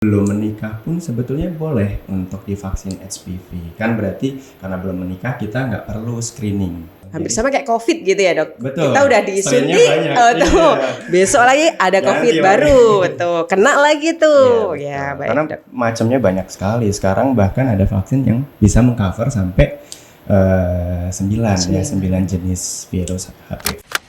belum menikah pun sebetulnya boleh untuk divaksin HPV. Kan berarti karena belum menikah kita nggak perlu screening. Hampir sama kayak COVID gitu ya, Dok. Betul. Kita udah disuntik, Iya. besok lagi ada COVID baru, tuh kena lagi tuh. Iya, Ya, baik, karena Dok. macamnya banyak sekali. Sekarang bahkan ada vaksin yang bisa mengcover sampai 9 jenis virus HPV.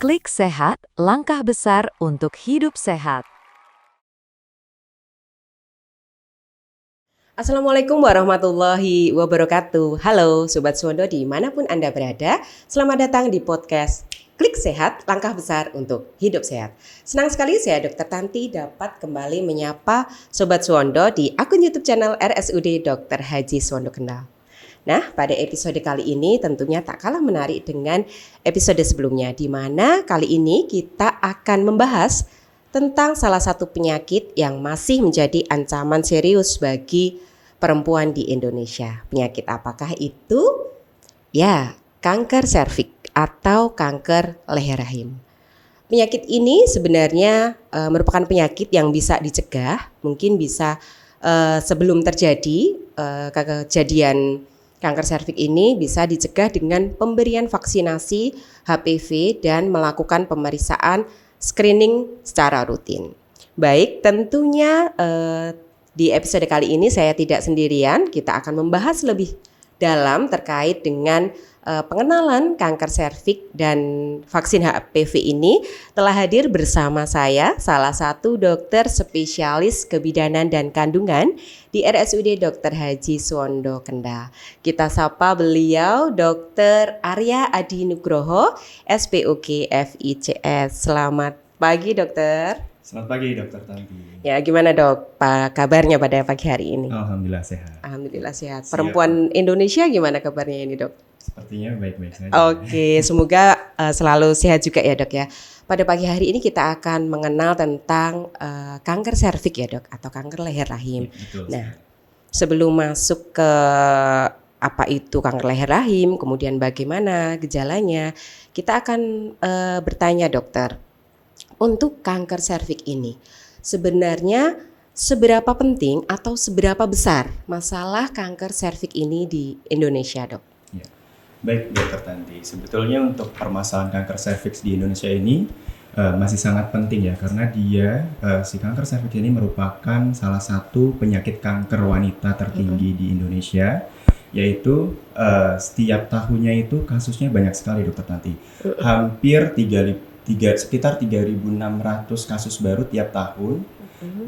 Klik Sehat, langkah besar untuk hidup sehat. Assalamualaikum warahmatullahi wabarakatuh. Halo Sobat Suwondo dimanapun Anda berada. Selamat datang di podcast Klik Sehat, langkah besar untuk hidup sehat. Senang sekali saya Dr. Tanti dapat kembali menyapa Sobat Suwondo di akun YouTube channel RSUD Dr. Haji Suwondo Kendal. Nah, pada episode kali ini tentunya tak kalah menarik dengan episode sebelumnya, di mana kali ini kita akan membahas tentang salah satu penyakit yang masih menjadi ancaman serius bagi perempuan di Indonesia. Penyakit apakah itu? Ya, kanker serviks atau kanker leher rahim. Penyakit ini sebenarnya merupakan penyakit yang bisa dicegah, mungkin bisa sebelum terjadi kejadian kanker serviks ini bisa dicegah dengan pemberian vaksinasi HPV dan melakukan pemeriksaan screening secara rutin. Baik, tentunya di episode kali ini saya tidak sendirian, kita akan membahas lebih dalam terkait dengan pengenalan kanker serviks dan vaksin HPV ini. Telah hadir bersama saya salah satu dokter spesialis kebidanan dan kandungan di RSUD Dr. Haji Suwondo Kendal. Kita sapa beliau Dr. Arya Adi Nugroho, SPOK FICS. Selamat pagi dokter. Selamat pagi Dr. Tanti. Ya, gimana dok kabarnya pada pagi hari ini? Alhamdulillah sehat. Alhamdulillah sehat. Perempuan Indonesia gimana kabarnya ini dok? Sepertinya baik-baik saja. Oke, semoga selalu sehat juga ya dok ya. Pada pagi hari ini kita akan mengenal tentang kanker serviks ya dok, atau kanker leher rahim. Ya, betul. Nah, sebelum masuk ke apa itu kanker leher rahim, kemudian bagaimana gejalanya, kita akan bertanya dokter. Untuk kanker serviks ini, sebenarnya seberapa penting atau seberapa besar masalah kanker serviks ini di Indonesia, dok? Ya. Baik, Dr. Tanti. Sebetulnya untuk permasalahan kanker serviks di Indonesia ini masih sangat penting ya, karena si kanker serviks ini merupakan salah satu penyakit kanker wanita tertinggi di Indonesia, yaitu setiap tahunnya itu kasusnya banyak sekali, Dr. Tanti. Hampir sekitar 3.600 kasus baru tiap tahun,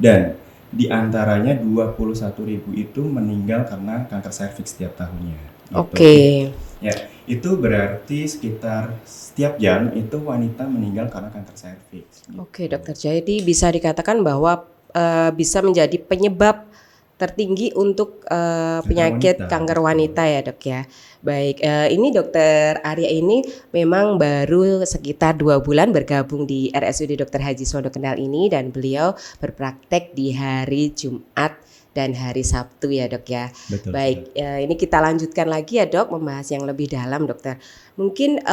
dan di antaranya 21.000 itu meninggal karena kanker serviks setiap tahunnya. Gitu. Oke. Ya, itu berarti sekitar setiap jam itu wanita meninggal karena kanker serviks. Gitu. Oke, dokter. Jadi bisa dikatakan bahwa bisa menjadi penyebab tertinggi untuk penyakit kanker wanita ya dok ya. Baik, ini dokter Arya ini memang baru sekitar 2 bulan bergabung di RSUD Dr. Haji Suwondo Kendal ini, dan beliau berpraktek di hari Jumat dan hari Sabtu ya dok ya. Betul. Baik, ini kita lanjutkan lagi ya dok, membahas yang lebih dalam dokter. Mungkin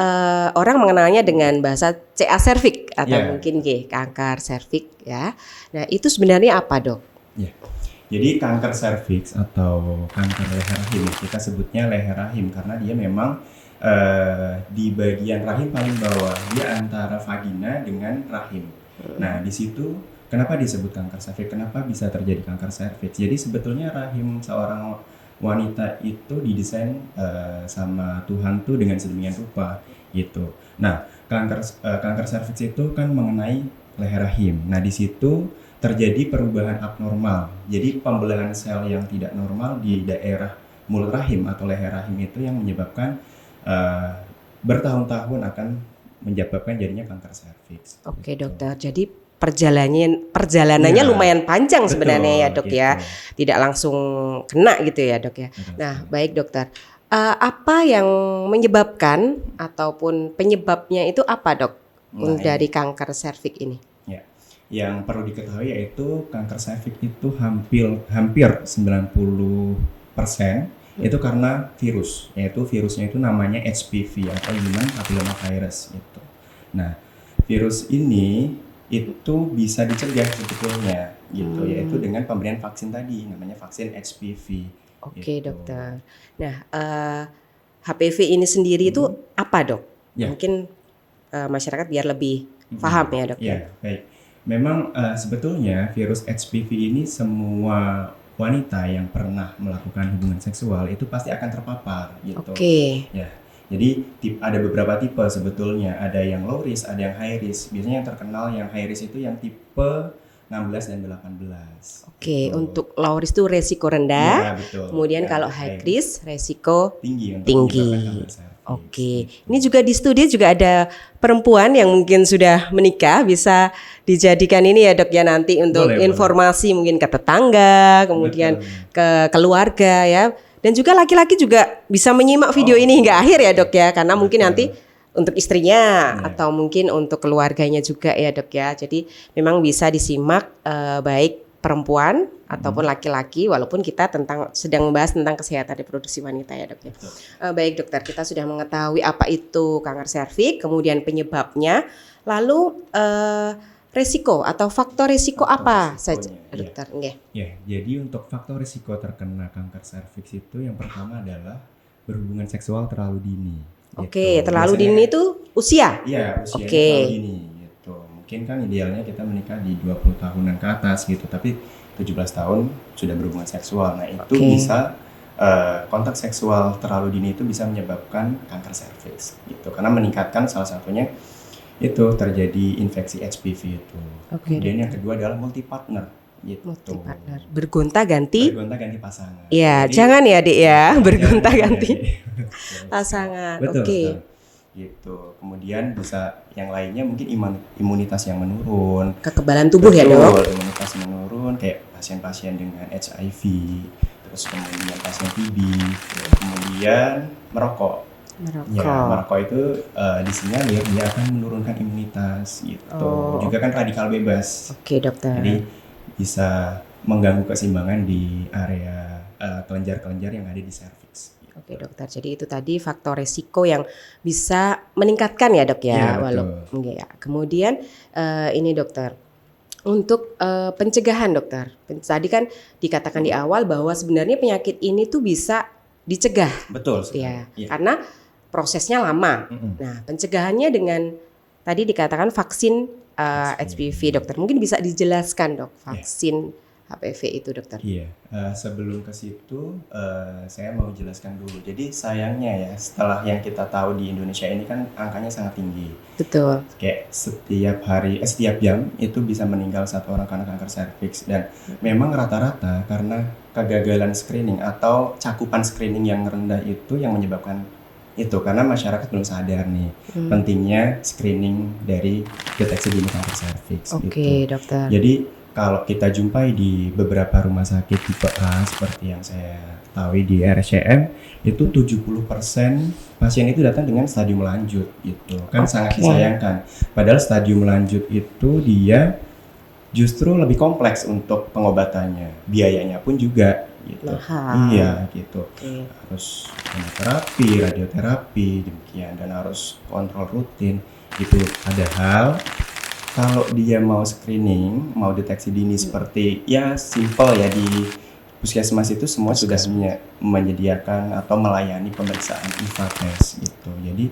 orang mengenalnya dengan bahasa CA serviks atau mungkin kanker serviks ya. Nah itu sebenarnya apa dok? Ya. Jadi kanker serviks atau kanker leher rahim, kita sebutnya leher rahim karena dia memang di bagian rahim paling bawah, dia antara vagina dengan rahim. Nah di situ kenapa disebut kanker serviks? Kenapa bisa terjadi kanker serviks? Jadi sebetulnya rahim seorang wanita itu didesain sama Tuhan tuh dengan sedemikian rupa gitu. Nah kanker serviks itu kan mengenai leher rahim. Nah di situ terjadi perubahan abnormal. Jadi pembelahan sel yang tidak normal di daerah mulut rahim atau leher rahim itu yang menyebabkan bertahun-tahun akan menyebabkan jadinya kanker serviks. Oke dokter, jadi perjalanannya lumayan panjang sebenarnya ya dok ya. Tidak langsung kena gitu ya dok ya. Nah baik dokter, apa yang menyebabkan ataupun penyebabnya itu apa dok dari kanker serviks ini? Yang perlu diketahui yaitu kanker serviks itu hampir 90% itu karena virus, yaitu virusnya itu namanya HPV atau Human Papillomavirus gitu. Nah, virus ini itu bisa dicegah sebetulnya gitu, yaitu dengan pemberian vaksin tadi, namanya vaksin HPV. Oke, gitu. dokter. Nah, HPV ini sendiri itu apa, dok? Ya. Mungkin masyarakat biar lebih paham ya, dok. Ya, baik. Memang sebetulnya virus HPV ini semua wanita yang pernah melakukan hubungan seksual itu pasti akan terpapar gitu. Oke. Ya. Jadi ada beberapa tipe sebetulnya, ada yang low risk, ada yang high risk. Biasanya yang terkenal yang high risk itu yang tipe 16 dan 18. Oke, Gitu. untuk low risk itu resiko rendah. Ya, betul. Kemudian Ya, kalau high risk resiko tinggi untuk tinggi. menyebabkan kanker serviks. Oke, Gitu. ini juga di studio juga ada perempuan yang mungkin sudah menikah, bisa dijadikan ini ya, dok ya, nanti untuk Boleh, informasi mungkin ke tetangga, kemudian Betul. ke keluarga ya, dan juga laki-laki juga bisa menyimak video ini hingga akhir ya, dok ya, karena mungkin Betul. nanti untuk istrinya Ya. atau mungkin untuk keluarganya juga ya, dok ya. Jadi memang bisa disimak baik perempuan ataupun laki-laki, walaupun kita sedang membahas tentang kesehatan reproduksi wanita ya, dok ya. Baik dokter, kita sudah mengetahui apa itu kanker serviks, kemudian penyebabnya, lalu resiko atau faktor resiko Faktor apa resikonya, saja, iya. dokter? Nggih. Ya, jadi untuk faktor risiko terkena kanker serviks itu yang pertama adalah berhubungan seksual terlalu dini. Oke, gitu. terlalu Biasanya- dini itu usia. Iya, usianya Oke. terlalu dini gitu. Mungkin kan idealnya kita menikah di 20 tahunan ke atas gitu, tapi 17 tahun sudah berhubungan seksual. Nah, itu Oke. bisa kontak seksual terlalu dini itu bisa menyebabkan kanker serviks gitu. Karena meningkatkan salah satunya itu terjadi infeksi HPV itu. Oke, Kemudian yang kedua adalah multi partner gitu. Multi partner, bergonta-ganti. Bergonta-ganti pasangan. Iya, Jadi- jangan ya, Dik ya, Jangan, bergonta-ganti ya, Betul. pasangan. Betul. Oke. Betul. Gitu. Kemudian bisa yang lainnya mungkin imunitas yang menurun. Kekebalan tubuh ya, Betul, dok. imunitas menurun kayak pasien-pasien dengan HIV, terus kemudian pasien TB, kemudian merokok. Merokok. Ya, merokok itu disinyalir dia akan menurunkan imunitas gitu. Oh. Juga kan radikal bebas. Oke, dokter. Jadi bisa mengganggu keseimbangan di area kelenjar-kelenjar yang ada di serviks. Oke, dokter. Jadi itu tadi faktor resiko yang bisa meningkatkan ya, dok ya. Iya, betul. Walaupun ya. Kemudian ini dokter, untuk pencegahan dokter. Tadi kan dikatakan di awal bahwa sebenarnya penyakit ini tuh bisa dicegah, Betul sekali. ya, Iya. karena prosesnya lama. Mm-mm. Nah, pencegahannya dengan tadi dikatakan vaksin HPV, dokter. Mungkin bisa dijelaskan, dok, vaksin HPV itu, dokter. Iya, sebelum ke situ saya mau jelaskan dulu. Jadi sayangnya ya, setelah yang kita tahu di Indonesia ini kan angkanya sangat tinggi. Betul. Kayak setiap jam itu bisa meninggal satu orang karena kanker serviks, dan memang rata-rata karena kegagalan screening atau cakupan screening yang rendah itu yang menyebabkan itu, karena masyarakat belum sadar nih pentingnya screening dari deteksi dini kanker serviks. Oke, gitu. dokter. Jadi kalau kita jumpai di beberapa rumah sakit tipe A seperti yang saya ketahui di RSCM, itu 70% pasien itu datang dengan stadium lanjut gitu. Kan sangat Oke. disayangkan. Padahal stadium lanjut itu dia justru lebih kompleks untuk pengobatannya. Biayanya pun juga gitu. Mahal. Iya gitu. Oke. Harus kemoterapi, radioterapi, demikian, dan harus kontrol rutin gitu. Padahal kalau dia mau screening, mau deteksi dini seperti ya simple ya di puskesmas itu semua sudah menyediakan atau melayani pemeriksaan IVA test gitu. Jadi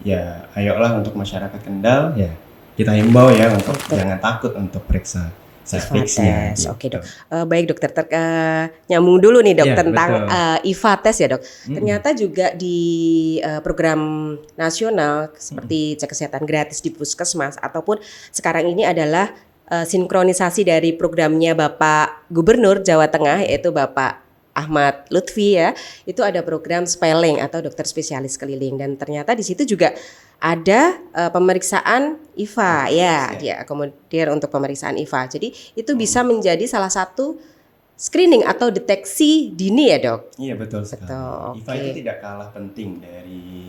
ya ayolah untuk masyarakat Kendal ya kita himbau ya untuk jangan takut untuk periksa serviksnya. test. Oke, gitu. dok. Baik dokter, nyambung dulu nih dok Iya, tentang betul. IVA test ya, dok. Ternyata juga di program nasional seperti cek kesehatan gratis di puskesmas ataupun sekarang ini adalah sinkronisasi dari programnya Bapak Gubernur Jawa Tengah, yaitu Bapak Ahmad Lutfi ya. Itu ada program spelling atau dokter spesialis keliling, dan ternyata di situ juga ada pemeriksaan IVA ya, dia akomodir untuk pemeriksaan IVA. Jadi itu bisa menjadi salah satu screening atau deteksi dini ya, dok. Iya betul sekali. Betul, IVA oke. itu tidak kalah penting dari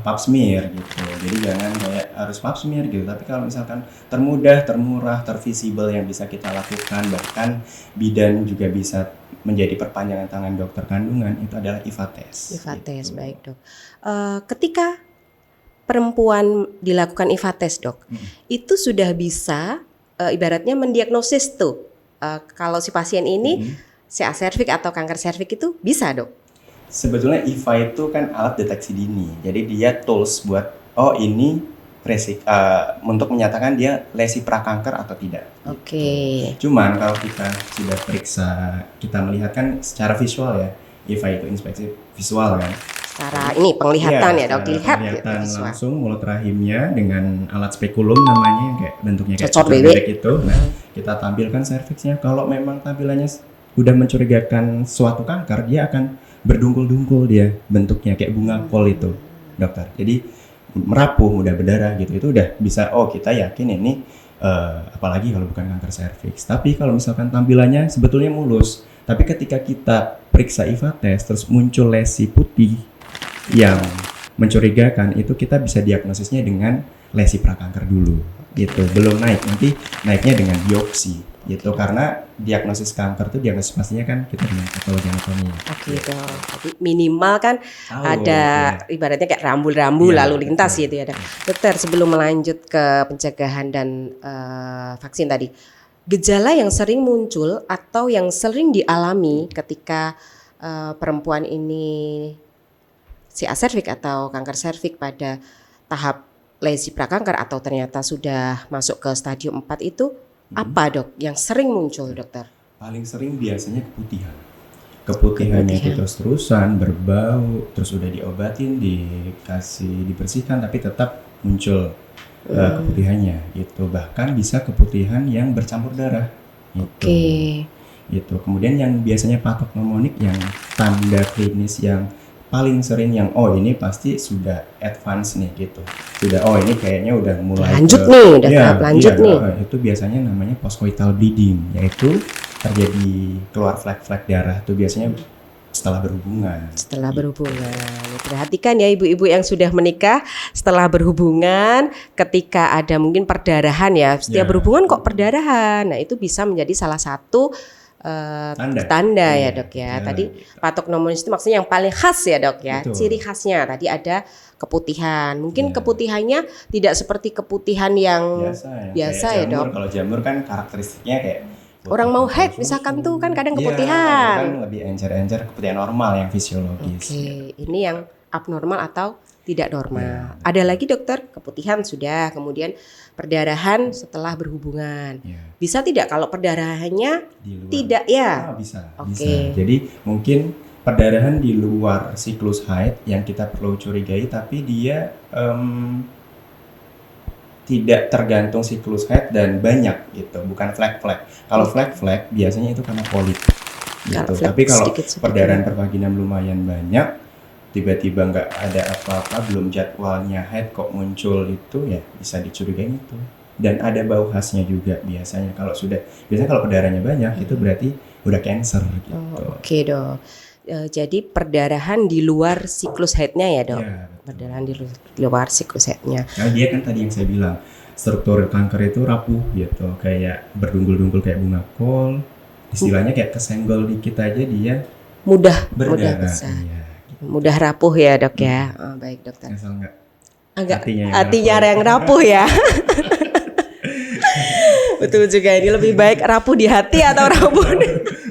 pap smear gitu. Jadi jangan kayak harus pap smear gitu. Tapi kalau misalkan termudah, termurah, tervisible yang bisa kita lakukan, bahkan bidan juga bisa menjadi perpanjangan tangan dokter kandungan, itu adalah IVA test. IVA test, gitu. baik dok. Ketika perempuan dilakukan IVA test dok, itu sudah bisa ibaratnya mendiagnosis tuh kalau si pasien ini CA serviks atau kanker serviks itu bisa dok? Sebetulnya IVA itu kan alat deteksi dini, jadi dia tools buat ini untuk menyatakan dia lesi prakanker atau tidak. Oke. Cuman kalau kita sudah periksa, kita melihat kan secara visual ya, IVA itu inspeksi visual kan. Secara ini penglihatan ya dok, secara dilihat penglihatan gitu, visual. langsung mulut rahimnya dengan alat spekulum namanya, yang kayak bentuknya kayak Cocok cocok bebek bebek itu. Nah, kita tampilkan serviksnya. Kalau memang tampilannya udah mencurigakan suatu kanker, dia akan berdungkul-dungkul dia bentuknya kayak bunga kol itu, dokter. Jadi merapuh, mudah berdarah gitu. Itu udah bisa kita yakin ini apalagi kalau bukan kanker serviks. Tapi kalau misalkan tampilannya sebetulnya mulus, tapi ketika kita periksa IVA test terus muncul lesi putih yang mencurigakan, itu kita bisa diagnosisnya dengan lesi prakanker dulu gitu. Belum naik, nanti naiknya dengan biopsi gitu, karena diagnosis kanker tuh diagnosis pastinya kan kita dengan patologi anatomi. Oke dok, jadi minimal kan ada ibaratnya kayak rambu-rambu Iya, lalu lintas betul. gitu ya dok. Dokter, sebelum melanjut ke pencegahan dan vaksin tadi, gejala yang sering muncul atau yang sering dialami ketika perempuan ini CA serviks atau kanker serviks pada tahap lesi prakanker atau ternyata sudah masuk ke stadium 4 itu apa dok yang sering muncul dokter? Paling sering biasanya keputihannya itu terus-terusan berbau, terus udah diobatin, dibersihkan, tapi tetap muncul keputihannya gitu. Bahkan bisa keputihan yang bercampur darah gitu. Gitu. Kemudian yang biasanya patognomonik, yang tanda klinis yang paling sering yang ini pasti sudah advance nih gitu. Sudah ini kayaknya udah mulai lanjut nih, udah tahap lanjut nih. Itu biasanya namanya postcoital bleeding, yaitu terjadi keluar flek-flek darah itu biasanya setelah berhubungan. Setelah berhubungan. Perhatikan ya ibu-ibu yang sudah menikah, setelah berhubungan ketika ada mungkin perdarahan ya. Setiap berhubungan kok perdarahan. Nah, itu bisa menjadi salah satu tanda ya dok ya. Tadi patognomonis itu maksudnya yang paling khas ya dok ya. Betul. Ciri khasnya tadi ada keputihan. Mungkin keputihannya tidak seperti keputihan yang biasa ya dok. Kalau jamur kan karakteristiknya kayak orang mau haid misalkan tuh kan kadang keputihan. Kan lebih encer-encer, keputihan normal yang fisiologis. Oke, ini yang abnormal atau tidak normal. Ada lagi dokter, keputihan sudah, kemudian perdarahan setelah berhubungan. Bisa tidak kalau perdarahannya tidak ya? Bisa, bisa. Jadi mungkin perdarahan di luar siklus haid yang kita perlu curigai, tapi dia tidak tergantung siklus haid dan banyak gitu, bukan flek-flek. Kalau flek-flek biasanya itu karena polip gitu. Tapi kalau perdarahan pervaginam lumayan banyak, tiba-tiba nggak ada apa-apa, belum jadwalnya haid kok muncul, itu ya bisa dicurigai itu. Dan ada bau khasnya juga biasanya. Biasanya kalau perdarahannya banyak itu berarti udah cancer gitu. Oke dok. Jadi perdarahan di luar siklus haidnya ya dok? Perdarahan di luar siklus haidnya. Nah dia kan tadi yang saya bilang, struktur kanker itu rapuh gitu, kayak berdunggul-dunggul kayak bunga kol. Istilahnya kayak kesenggol dikit aja dia mudah berdarah. besar. Mudah rapuh ya dok ya. Baik dokter. Asal enggak hatinya yang rapuh ya. Betul juga, ini lebih baik rapuh di hati atau rapuh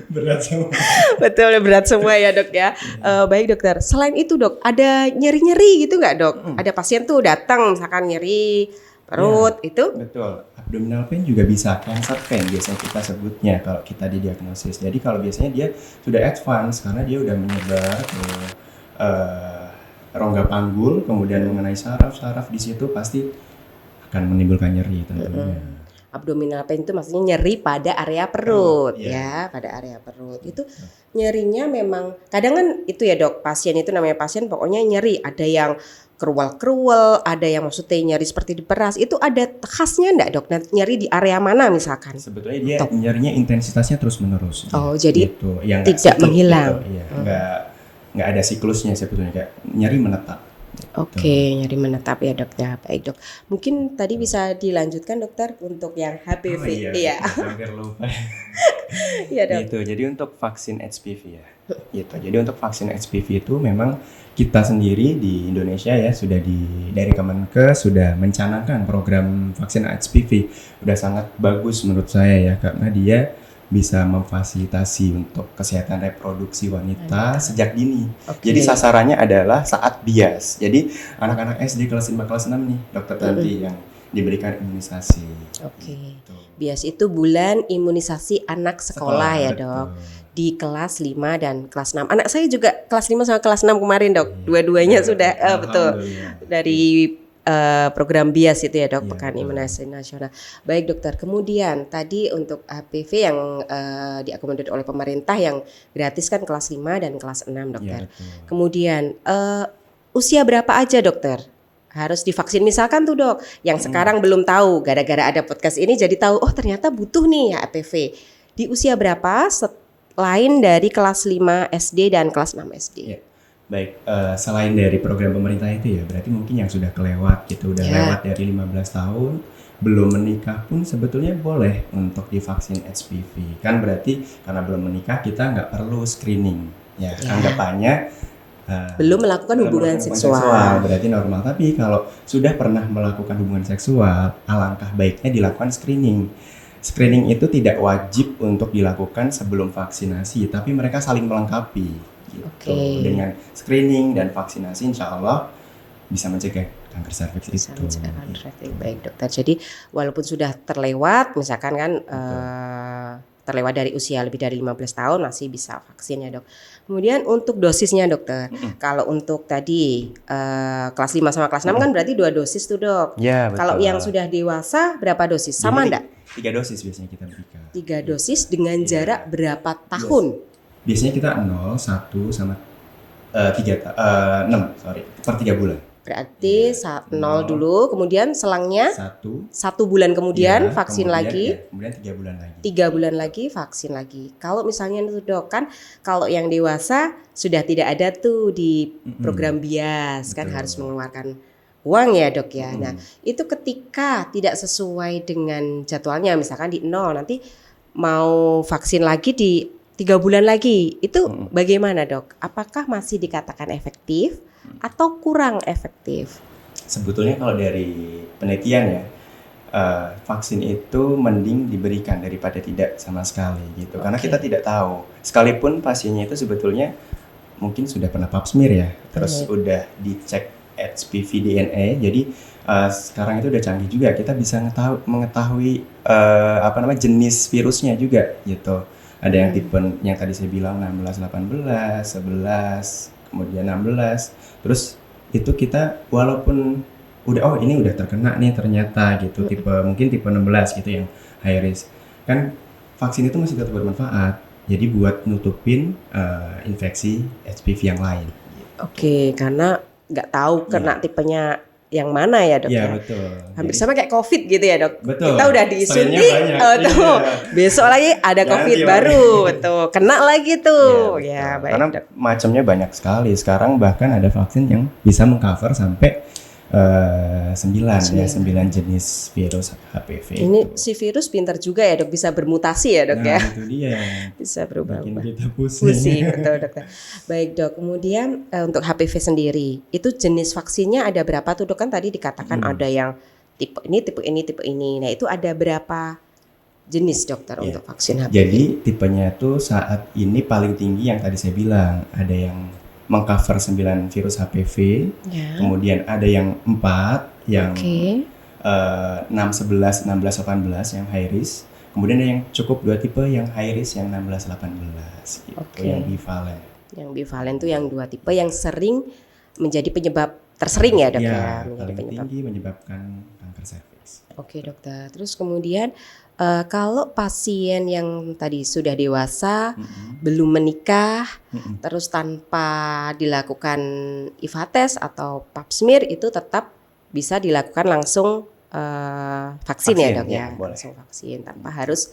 berat semua. Betul, berat semua ya dok ya. Baik dokter, selain itu dok, ada nyeri-nyeri gitu nggak dok? Ada pasien tuh datang misalkan nyeri perut itu? Betul, abdominal pain juga bisa, cancer pain biasanya kita sebutnya kalau kita didiagnosis. Jadi kalau biasanya dia sudah advance karena dia udah menyebar ke rongga panggul, kemudian mengenai saraf di situ pasti akan menimbulkan nyeri tentunya. Abdominal pain itu maksudnya nyeri pada area perut ya, pada area perut. Itu nyerinya memang kadang kan itu ya dok, pasien itu namanya pasien pokoknya nyeri, ada yang kerual-kerual, ada yang maksudnya nyeri seperti diperas. Itu ada khasnya enggak dok? Nyeri di area mana misalkan? Sebetulnya dia nyerinya intensitasnya terus-menerus. Jadi gitu. Yang tidak menghilang. Gitu. Nggak ada siklusnya sebetulnya, kayak nyeri menetap Oke, nyari menetap ya dok ya. Baik dok. Mungkin tadi bisa dilanjutkan dokter untuk yang HPV. Oh iya, Iya, hampir lupa. iya dok. Gitu. Jadi untuk vaksin HPV ya. Gitu. Jadi untuk vaksin HPV itu memang kita sendiri di Indonesia ya sudah dari Kemenkes sudah mencanangkan program vaksin HPV. Udah sangat bagus menurut saya ya karena dia bisa memfasilitasi untuk kesehatan reproduksi wanita sejak dini. Oke. Jadi sasarannya adalah saat bias. Jadi anak-anak SD kelas 5 kelas 6 nih, Dokter Tanti yang diberikan imunisasi. Oke. Gitu. Bias itu bulan imunisasi anak sekolah ya betul. dok. Di kelas 5 dan kelas 6. Anak saya juga kelas 5 sama kelas 6 kemarin dok. Dua-duanya sudah betul. Alhamdulillah. Dari program BIAS itu ya dok, Iya, Pekan betul. Imunisasi Nasional. Baik dokter, kemudian tadi untuk HPV yang diakomodir oleh pemerintah yang gratis kan kelas 5 dan kelas 6 dokter. Iya, betul. Kemudian usia berapa aja dokter harus divaksin misalkan tuh dok, yang sekarang belum tahu gara-gara ada podcast ini jadi tahu oh ternyata butuh nih ya HPV. Di usia berapa selain dari kelas 5 SD dan kelas 6 SD? Iya. Baik, selain dari program pemerintah itu ya, berarti mungkin yang sudah kelewat gitu, udah Ya. lewat dari 15 tahun, belum menikah pun sebetulnya boleh untuk divaksin HPV. Kan berarti karena belum menikah kita nggak perlu screening. Ya, Ya. anggapannya Belum melakukan hubungan seksual. berarti normal. Tapi kalau sudah pernah melakukan hubungan seksual, alangkah baiknya dilakukan screening. Screening itu tidak wajib untuk dilakukan sebelum vaksinasi, tapi mereka saling melengkapi. Gitu. Oke. Dengan screening dan vaksinasi, insya Allah bisa mencegah kanker serviks Bisa itu. mencegah kanker serviks. Baik dokter. Jadi walaupun sudah terlewat, misalkan kan terlewat dari usia lebih dari 15 tahun masih bisa vaksin ya dok. Kemudian untuk dosisnya dokter, kalau untuk tadi kelas 5 sama kelas 6 kan berarti 2 dosis tuh dok. Ya, betul. Kalau yang sudah dewasa berapa dosis? Sama enggak? 3 dosis biasanya kita berikan. 3 dosis dengan jarak berapa tahun? Biasanya kita 0, 1 sama 6, per 3 bulan. Berarti 0 dulu, kemudian selangnya 1 1 bulan kemudian vaksin kemudian, lagi. ya, kemudian 3 bulan lagi. 3 bulan lagi vaksin lagi. Kalau misalnya itu dok kan kalau yang dewasa sudah tidak ada tuh di program BIAS kan Betul. harus mengeluarkan uang ya dok ya. Nah itu ketika tidak sesuai dengan jadwalnya misalkan di 0 nanti mau vaksin lagi di 3 bulan lagi itu bagaimana dok? Apakah masih dikatakan efektif atau kurang efektif? Sebetulnya kalau dari penelitian ya, vaksin itu mending diberikan daripada tidak sama sekali gitu. Karena kita tidak tahu. Sekalipun pasiennya itu sebetulnya mungkin sudah pernah pap smear ya, terus udah dicek HPV DNA. Jadi sekarang itu udah canggih juga. Kita bisa mengetahui jenis virusnya juga gitu. Ada yang tipe yang tadi saya bilang 16, 18, 11, kemudian 16. Terus itu kita walaupun ini udah terkena nih ternyata gitu, mungkin tipe 16 gitu yang high risk. Kan vaksin itu masih tetap bermanfaat. Jadi buat nutupin infeksi HPV yang lain. Oke, karena nggak tahu kena tipenya yang mana ya dok Iya, ya. betul. Hampir Jadi, sama kayak COVID gitu ya dok. Betul. Kita udah Strainnya disuntik, banyak. tuh Iya. besok lagi ada Ganti COVID lagi. baru, tuh kena lagi tuh. Iya, Ya betul. baik Karena dok. macamnya banyak sekali. Sekarang bahkan ada vaksin yang bisa mengcover sampai 9 jenis virus HPV. Ini si virus pintar juga ya dok, bisa bermutasi ya dok ya. Itu dia. Bisa berubah. Bikin kita pusing. Pusing, betul dokter. Baik dok, kemudian untuk HPV sendiri, itu jenis vaksinnya ada berapa tuh dok? Kan tadi dikatakan ada yang tipe ini, tipe ini, tipe ini. Nah itu ada berapa jenis dokter untuk vaksin HPV? Jadi tipenya tuh saat ini paling tinggi yang tadi saya bilang. Ada yang mengcover 9 virus HPV, kemudian ada yang 4 yang 6, 11, 16, 18 yang high risk. Kemudian ada yang cukup 2 tipe yang high risk yang 16, 18 gitu, yang bivalen. Yang bivalen tuh yang 2 tipe yang sering menjadi penyebab tersering ya dok ya, menjadi paling penyebab. tinggi menyebabkan kanker serviks. Oke dokter, terus kemudian kalau pasien yang tadi sudah dewasa, belum menikah, terus tanpa dilakukan IVA test atau pap smear itu tetap bisa dilakukan langsung vaksin ya dok ya, boleh. langsung vaksin tanpa harus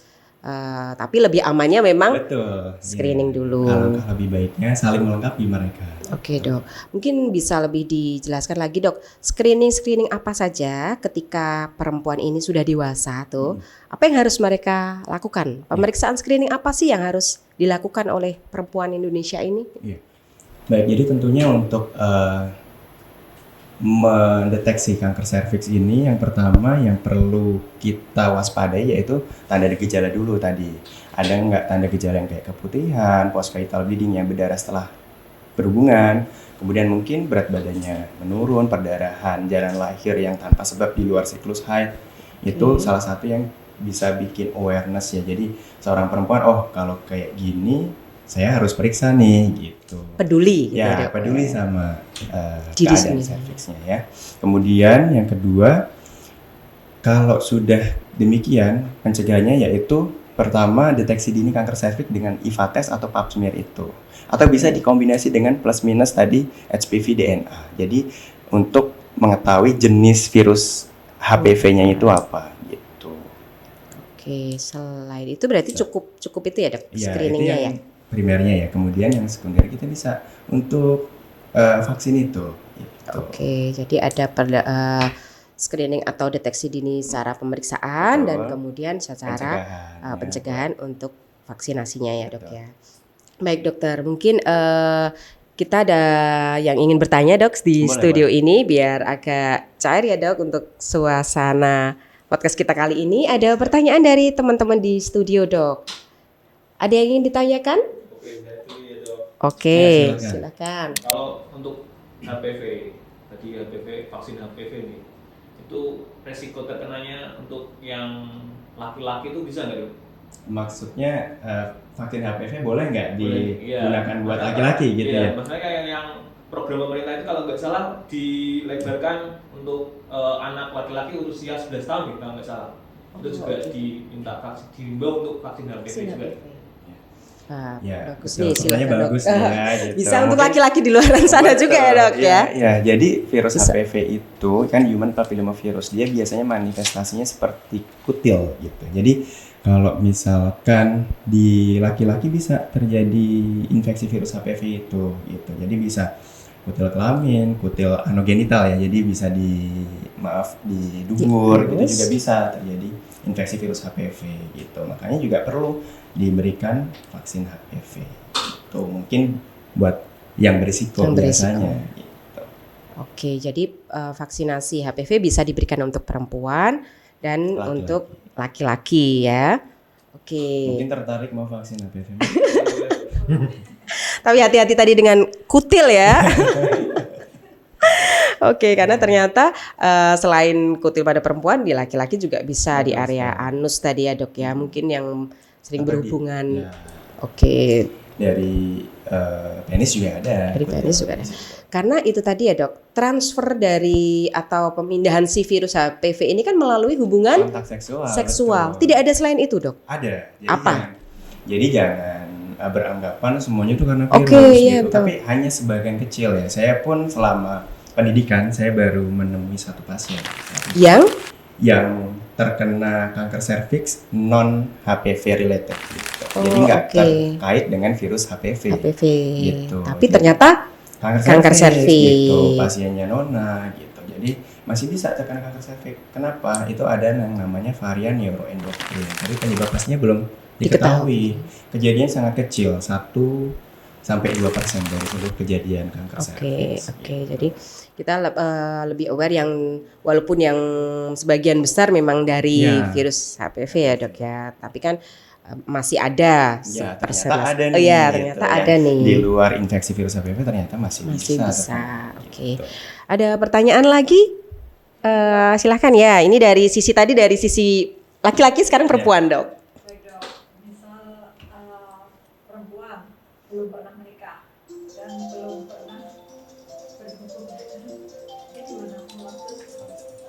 Tapi lebih amannya memang Betul. screening Ya. dulu. Alangkah lebih baiknya saling melengkapi mereka. Oke dok, mungkin bisa lebih dijelaskan lagi dok, screening apa saja ketika perempuan ini sudah dewasa tuh, apa yang harus mereka lakukan? Pemeriksaan screening apa sih yang harus dilakukan oleh perempuan Indonesia ini? Baik, jadi tentunya untuk mendeteksi kanker serviks ini yang pertama yang perlu kita waspadai yaitu tanda gejala dulu tadi. Ada nggak tanda gejala yang kayak keputihan, postcoital bleeding yang berdarah setelah berhubungan, kemudian mungkin berat badannya menurun, perdarahan, jalan lahir yang tanpa sebab di luar siklus haid. Itu salah satu yang bisa bikin awareness ya. Jadi seorang perempuan, oh kalau kayak gini saya harus periksa nih gitu. Peduli gitu Ya, dok. peduli sama Diri keadaan sendiri. serviksnya ya. Kemudian yang kedua, kalau sudah demikian pencegahannya yaitu pertama deteksi dini kanker serviks dengan IVA test atau pap smear itu. Atau bisa dikombinasi dengan plus minus tadi HPV DNA. Jadi untuk mengetahui jenis virus HPV-nya itu apa gitu. Oke, selain itu berarti cukup itu ya dok, Ya, itu screeningnya yang ya. primernya ya. Kemudian yang sekunder kita bisa untuk vaksin itu. Gitu. Oke, jadi ada screening atau deteksi dini secara pemeriksaan dan kemudian secara pencegahan untuk vaksinasinya ya dok Betul. ya. Baik dokter, mungkin kita ada yang ingin bertanya dok di Boleh, studio ini biar agak cair ya dok untuk suasana podcast kita kali ini. Ada pertanyaan dari teman-teman di studio dok. Ada yang ingin ditanyakan? Oke, Ya, silakan. Kalau untuk HPV, tadi HPV, vaksin HPV nih, itu resiko terkenanya untuk yang laki-laki itu bisa nggak dok? Maksudnya vaksin HPV boleh nggak Boleh, iya. digunakan buat Maksudnya- laki-laki gitu iya, ya? maksudnya kayak yang program pemerintah itu kalau nggak salah dilebarkan untuk anak laki-laki usia 11 tahun nih kalau nggak salah. Itu juga diminta vaksin, dihimbau untuk vaksin HPV juga. Ah, Ya, bagus betul. nih, Pertanyaannya silakan bagus dok. ya, gitu. Bisa untuk Mungkin- laki-laki di luar sana juga ya dok ya. Ya, jadi virus Bisa. HPV itu kan human papillomavirus, dia biasanya manifestasinya seperti kutil gitu. Jadi kalau misalkan di laki-laki bisa terjadi infeksi virus HPV itu gitu. Jadi bisa kutil kelamin, kutil anogenital ya. Jadi bisa di dubur gitu Terus? juga bisa terjadi infeksi virus HPV gitu. Makanya juga perlu diberikan vaksin HPV. Itu mungkin buat yang berisiko Yang berisiko. biasanya gitu. Oke, jadi vaksinasi HPV bisa diberikan untuk perempuan dan Laki-laki. untuk laki-laki ya. Oke. Mungkin tertarik mau vaksin HPV. Tapi hati-hati tadi dengan kutil ya. Oke, karena ternyata selain kutil pada perempuan, di laki-laki juga bisa di Betul area sekali. anus tadi ya dok ya. Mungkin yang sering Atau berhubungan. ya, Oke, dari penis juga ada. Dari penis juga ada. Karena itu tadi ya dok, transfer dari atau pemindahan si virus HPV ini kan melalui hubungan Kontak seksual. seksual. betul. Tidak ada selain itu dok. Ada. Jadi Apa? Jadi jangan beranggapan semuanya itu karena virus Oke, iya, gitu. betul. Tapi hanya sebagian kecil ya. Saya pun selama pendidikan saya baru menemui satu pasien yang terkena kanker serviks non HPV related gitu. Oh, Jadi nggak oke. terkait dengan virus HPV. HPV. Gitu. Tapi Jadi- ternyata Kanker Kanker serviks. gitu, pasiennya nona gitu. Jadi masih bisa terkena kanker serviks. Kenapa? Itu ada yang namanya varian neuroendokrin. Tapi penyebab pastinya belum diketahui. Kejadian sangat kecil, 1-2% dari seluruh kejadian kanker Oke, serviks. oke. gitu. Jadi kita lebih aware yang walaupun yang sebagian besar memang dari Ya. virus HPV ya dok ya. Tapi kan masih ada Ya, persentase. ternyata ada nih. Oh iya, gitu ternyata ya. ada nih. Di luar infeksi virus HPV ternyata masih Masih bisa. terkena, Oke. gitu. Ada pertanyaan lagi? Silahkan ya. Ini dari sisi tadi dari sisi laki-laki sekarang perempuan dok. Baik dok, misal perempuan belum pernah menikah dan belum pernah berhubungan, ini gimana waktu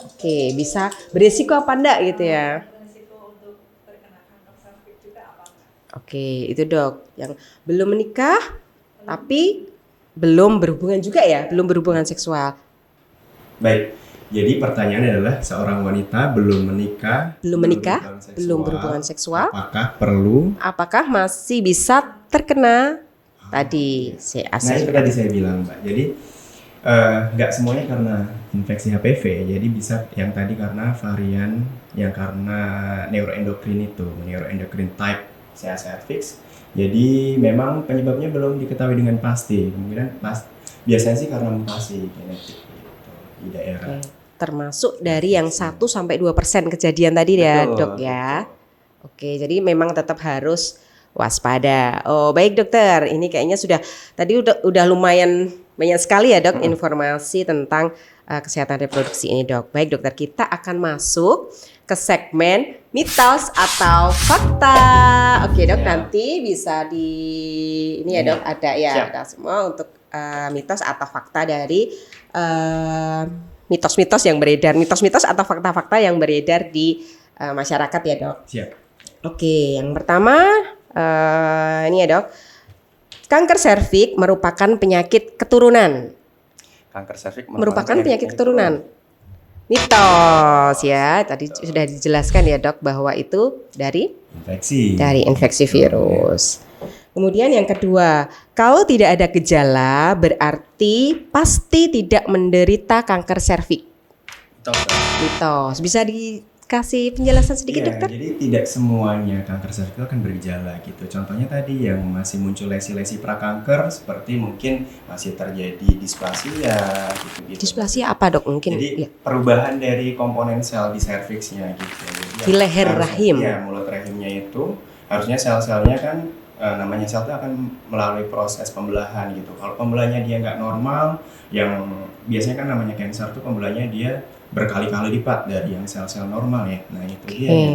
Oke, bisa beresiko apa enggak gitu ya? resiko untuk terkena kanker serviks juga apa enggak? Oke, itu dok. Yang belum menikah tapi belum berhubungan juga ya, belum berhubungan seksual. Baik, Jadi pertanyaannya adalah seorang wanita belum menikah, belum berhubungan seksual, apakah perlu? apakah masih bisa terkena tadi CA Nah itu tadi saya bilang Mbak. Jadi nggak semuanya karena infeksi HPV. Jadi bisa yang tadi karena varian yang karena neuroendokrin type CA cervix. Jadi memang penyebabnya belum diketahui dengan pasti. Kemungkinan biasanya sih karena mutasi genetik gitu, di daerah. Oke. Termasuk dari yang 1-2% kejadian tadi ya Betul, dok ya. betul. Oke, jadi memang tetap harus waspada. Oh baik dokter, ini kayaknya tadi udah lumayan banyak sekali ya dok informasi tentang kesehatan reproduksi ini dok. Baik dokter, kita akan masuk ke segmen mitos atau fakta. Oke dok, Ya. nanti bisa ini ya dok, ada ya Siap. ada semua untuk mitos atau fakta dari mitos-mitos yang beredar, mitos-mitos atau fakta-fakta yang beredar di masyarakat ya dok. Siap. Oke, yang pertama ini ya dok, kanker serviks merupakan penyakit keturunan. Kanker serviks Merupakan penyakit keturunan. Mitos ya, tadi sudah dijelaskan ya dok bahwa itu dari infeksi virus. Kemudian yang kedua, kalau tidak ada gejala berarti pasti tidak menderita kanker serviks. Mitos. Bisa dikasih penjelasan sedikit dokter? Jadi tidak semuanya kanker serviks itu akan bergejala gitu. Contohnya tadi yang masih muncul lesi-lesi prakanker seperti mungkin masih terjadi displasia gitu. Displasia apa dok mungkin? Jadi Ya. perubahan dari komponen sel di serviksnya gitu. Jadi Di leher rahim. Ya, mulut rahimnya itu harusnya sel-selnya kan namanya sel itu akan melalui proses pembelahan gitu. Kalau pembelahannya dia nggak normal, yang biasanya kan namanya kanker tuh pembelahannya dia berkali-kali lipat dari yang sel-sel normal ya. Nah itu dia. Ya.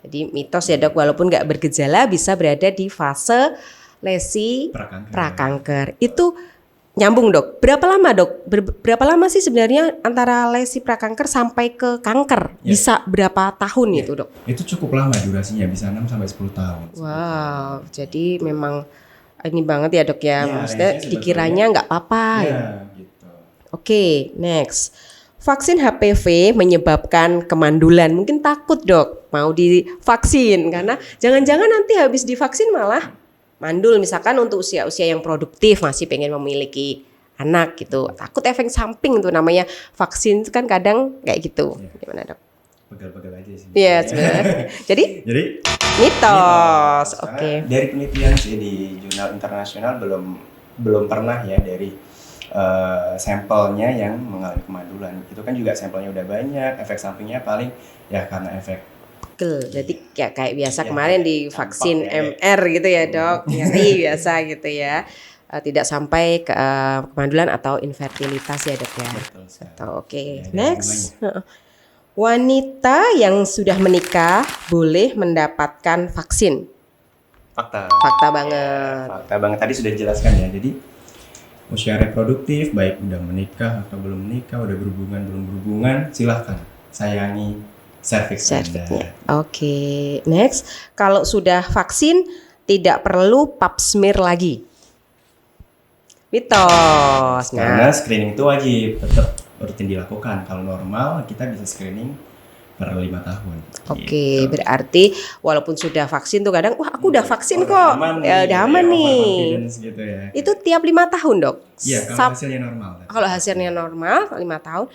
Jadi mitos ya dok, walaupun nggak bergejala bisa berada di fase lesi prakanker. Itu nyambung dok. Berapa lama dok? Berapa lama sih sebenarnya antara lesi prakanker sampai ke kanker? Ya. Bisa berapa tahun Ya. itu dok? Itu cukup lama durasinya, bisa 6-10 tahun. Wow, jadi memang ini banget ya dok ya. Ya, Maksudnya range-nya dikiranya nggak apa-apa. Ya, gitu. Oke, next. Vaksin HPV menyebabkan kemandulan. Mungkin takut dok mau divaksin karena jangan-jangan nanti habis divaksin malah mandul. Misalkan untuk usia-usia yang produktif masih pengen memiliki anak gitu. Takut efek samping tuh namanya vaksin kan kadang kayak gitu. Gimana dok? Pegel-pegel aja sih. Iya sebenarnya. Jadi mitos. Oke. Dari penelitian sih di jurnal internasional belum pernah ya dari sampelnya yang mengalami kemandulan. Itu kan juga sampelnya udah banyak, efek sampingnya paling ya karena efek Betul. Jadi kayak biasa Ya, kemarin di vaksin dampak ya. MR gitu ya dok, nyeri biasa gitu ya. Tidak sampai ke kemandulan atau infertilitas ya dok ya. Betul sekali. Oke, Ya, ada next. Wanita yang sudah menikah boleh mendapatkan vaksin. Fakta. Fakta banget. Fakta banget tadi sudah dijelaskan ya. Jadi usia reproduktif baik udah menikah atau belum menikah, udah berhubungan belum berhubungan, silahkan sayangi serviks Serviknya. Anda. Oke, next. Kalau sudah vaksin tidak perlu pap smear lagi. Mitos. Karena screening itu wajib tetap rutin dilakukan. Kalau normal kita bisa screening per 5 tahun. Oke, Gitu. berarti walaupun sudah vaksin tuh kadang, wah aku udah vaksin kok, Udah aman ya udah aman nih. overconfidence gitu ya. Itu tiap 5 tahun dok? Iya, kalau Sap- hasilnya normal. Kalau hasilnya normal 5 tahun,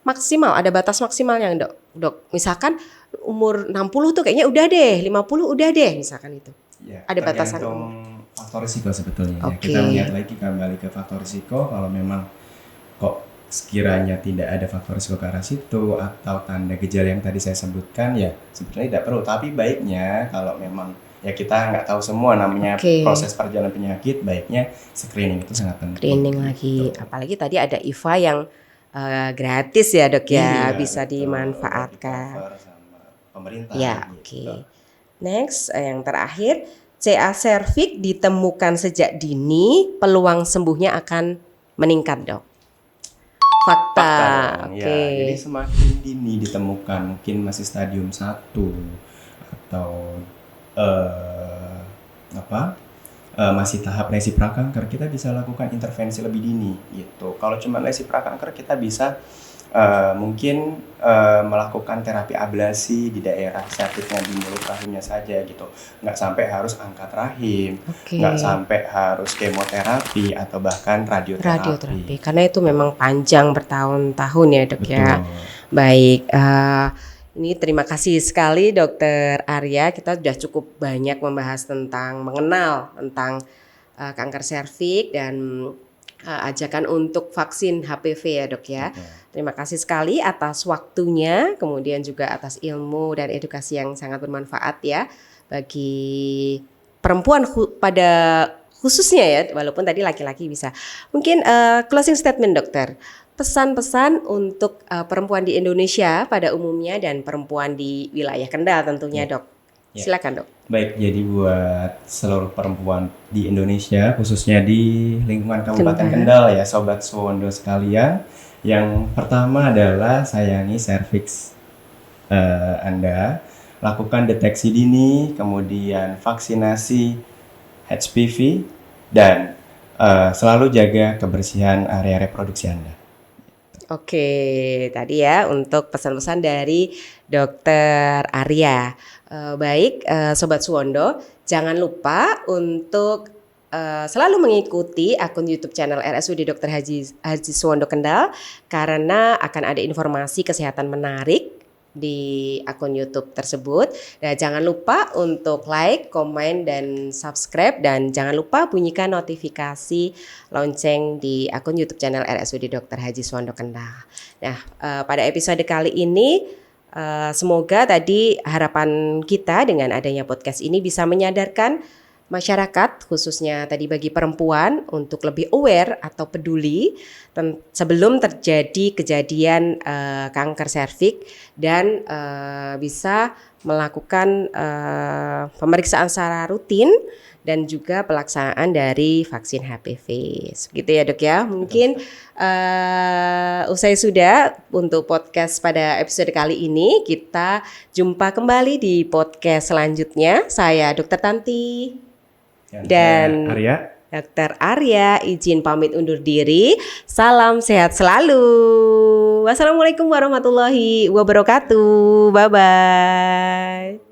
maksimal ada batas maksimalnya dok? Dok, misalkan umur 60 tuh kayaknya udah deh, 50 udah deh, misalkan itu. Ya, Ada batasan tergantung faktor risiko sebetulnya. Ya. Oke. Kita lihat lagi kembali ke faktor risiko. Kalau memang kok sekiranya tidak ada faktor risiko ke arah situ atau tanda gejala yang tadi saya sebutkan, ya sebetulnya tidak perlu. Tapi baiknya kalau memang ya kita nggak tahu semua namanya Oke. proses perjalanan penyakit, baiknya screening itu sangat penting. Screening lagi, Gitu. apalagi tadi ada IVA yang gratis ya dok ya, Iya, bisa betul. dimanfaatkan. Di-cover sama pemerintah. Ya, gitu. oke. Next, yang terakhir, CA cervix ditemukan sejak dini, peluang sembuhnya akan meningkat, dok. Fakta. Fakta dong, Oke. ya. Jadi semakin dini ditemukan, mungkin masih stadium 1 atau masih tahap lesi prakanker, kita bisa lakukan intervensi lebih dini gitu. Kalau cuma lesi prakanker kita bisa mungkin melakukan terapi ablasi di daerah serviknya di mulut rahimnya saja gitu, nggak sampai harus angkat rahim, Oke. nggak sampai harus kemoterapi atau bahkan Radioterapi, radioterapi. karena itu memang panjang bertahun-tahun ya dok ya. Betul. Baik, ini terima kasih sekali Dokter Arya. Kita sudah cukup banyak membahas tentang mengenal tentang kanker serviks dan ajakan untuk vaksin HPV ya dok ya. Betul. Terima kasih sekali atas waktunya, kemudian juga atas ilmu dan edukasi yang sangat bermanfaat ya bagi perempuan pada khususnya ya, walaupun tadi laki-laki bisa. Mungkin closing statement dokter, pesan-pesan untuk perempuan di Indonesia pada umumnya dan perempuan di wilayah Kendal tentunya dok. Ya. Silakan dok. Baik, jadi buat seluruh perempuan di Indonesia, khususnya di lingkungan Kabupaten Kendal ya, Sobat Suwondo sekalian. Yang pertama adalah sayangi serviks Anda, lakukan deteksi dini, kemudian vaksinasi HPV, dan selalu jaga kebersihan area reproduksi Anda. Oke, tadi ya untuk pesan-pesan dari Dokter Arya. Baik, Sobat Suwondo, jangan lupa untuk selalu mengikuti akun YouTube channel RSUD Dr. Haji Suwondo Kendal karena akan ada informasi kesehatan menarik di akun YouTube tersebut. Dan jangan lupa untuk like, komen, dan subscribe, dan jangan lupa bunyikan notifikasi lonceng di akun YouTube channel RSUD Dr. Haji Suwondo Kendal. Nah, pada episode kali ini semoga tadi harapan kita dengan adanya podcast ini bisa menyadarkan masyarakat, khususnya tadi bagi perempuan, untuk lebih aware atau peduli sebelum terjadi kejadian kanker serviks dan bisa melakukan pemeriksaan secara rutin dan juga pelaksanaan dari vaksin HPV. Begitu ya dok ya. Mungkin usai sudah untuk podcast pada episode kali ini. Kita jumpa kembali di podcast selanjutnya. Saya Dr. Tanti dan Arya. Dr. Arya izin pamit undur diri. Salam sehat selalu. Wassalamualaikum warahmatullahi wabarakatuh. Bye bye.